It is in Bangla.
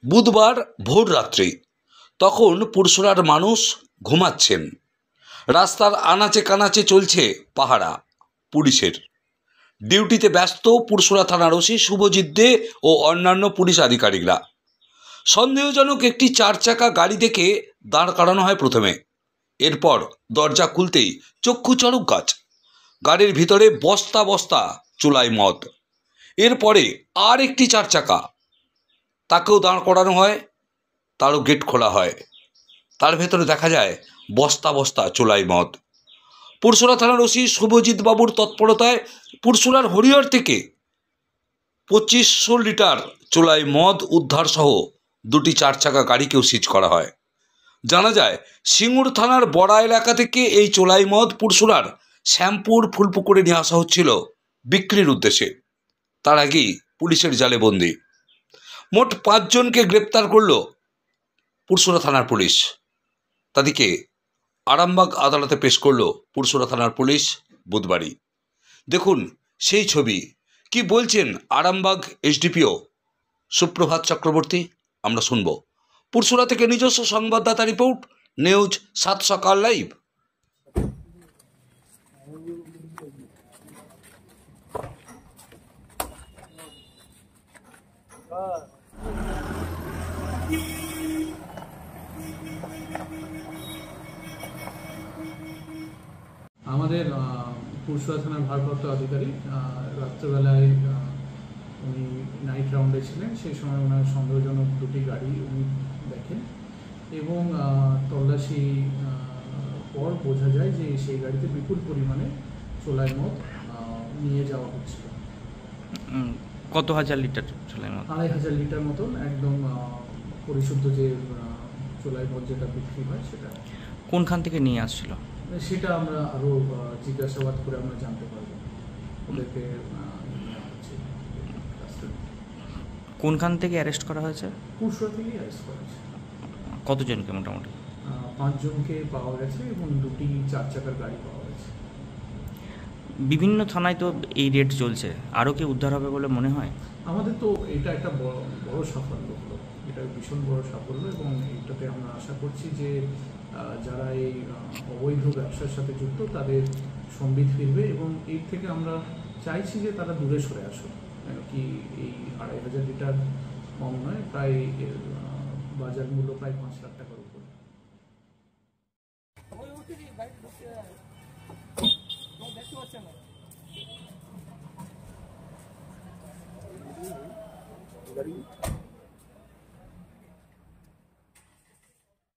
বুধবার ভোর রাত্রি, তখন পুরসুরার মানুষ ঘুমাচ্ছেন। রাস্তার আনাচে কানাচে চলছে পাহারা। পুলিশের ডিউটিতে ব্যস্ত পুরসুরা থানার ওসি শুভজিৎ দে ও অন্যান্য পুলিশ আধিকারিকরা। সন্দেহজনক একটি 4 চাকা গাড়ি দেখে দাঁড় করানো হয় প্রথমে। এরপর দরজা খুলতেই চক্ষু চড়ক গাছ। গাড়ির ভিতরে বস্তা বস্তা চুলাই মদ। এরপরে আর একটি 4 চাকা, তাকেও দাঁড় করানো হয়, তারও গেট খোলা হয়। তার ভেতরে দেখা যায় বস্তা বস্তা চুলাই মদ। পুরসুরা থানার ওসি শুভজিৎ বাবুর তৎপরতায় পুরসুরার হরিহর থেকে 2500 লিটার চুলাই মদ উদ্ধার সহ 2টি 4 চাকা গাড়িকেও সিজ করা হয়। জানা যায় সিঙ্গুর থানার বড়া এলাকা থেকে এই চোলাই মদ পুরসুরার শ্যামপুর ফুলপুকুরে নিয়ে আসা হচ্ছিল বিক্রির উদ্দেশ্যে। তার আগেই পুলিশের জালে বন্দি। মোট 5 জনকে গ্রেপ্তার করল পুরসুরা থানার পুলিশ। তাদেরকে আরামবাগ আদালতে পেশ করল পুরসুরা থানার পুলিশ বুধবারই। দেখুন সেই ছবি। কি বলছেন আরামবাগ এসডিপিও সুপ্রভাত চক্রবর্তী, আমরা শুনব। পুরসুরা থেকে নিজস্ব সংবাদদাতা রিপোর্ট, নিউজ 7 সকাল লাইভ। আমাদের পুরসুরা থানার ভারপ্রাপ্ত আধিকারিক রাত্রেবেলায় উনি নাইট রাউন্ডে ছিলেন। সেই সময় ওনার সন্দেহজনক 2টি গাড়ি উনি দেখেন এবং তল্লাশি পর বোঝা যায় যে সেই গাড়িতে বিপুল পরিমাণে চোলাই মদ নিয়ে যাওয়া হচ্ছিল। কত হাজার লিটার চোলাই মদ? 2500 লিটার মতন, একদম পরিশুদ্ধ যে চোলাই মদ যেটা বিক্রি হয় সেটা। কোনখান থেকে নিয়ে আসছিল সেটা আমরা আরও জিজ্ঞাসাবাদ করে আমরা জানতে পারবো। ওদেরকে কোনখান থেকে অ্যারেস্ট করা হয়েছে? পুরসুরা থেকেই অ্যারেস্ট করা হয়েছে। কতজনকে? মোটামুটি 5 জনকে পাওয়া গেছে এবং 2টি 4 চাকার গাড়ি পাওয়া গেছে। বিভিন্ন থানায় তো এই রেড চলছে, আরও কি উদ্ধার হবে বলে মনে হয়? আমাদের তো এটা একটা বড় সাফল্য হলো, এটা ভীষণ বড় সাফল্য এবং এটাতে আমরা আশা করছি যে যারা এই অবৈধ ব্যবসার সাথে যুক্ত তাদের সম্বিত ফিরবে এবং এর থেকে আমরা চাইছি যে তারা দূরে সরে আসুক। কি এই 2500 লিটার কম নয়, প্রায় বাজার মূল্য প্রায় 5 লাখ টাকার উপর। দেখতে পাচ্ছেন না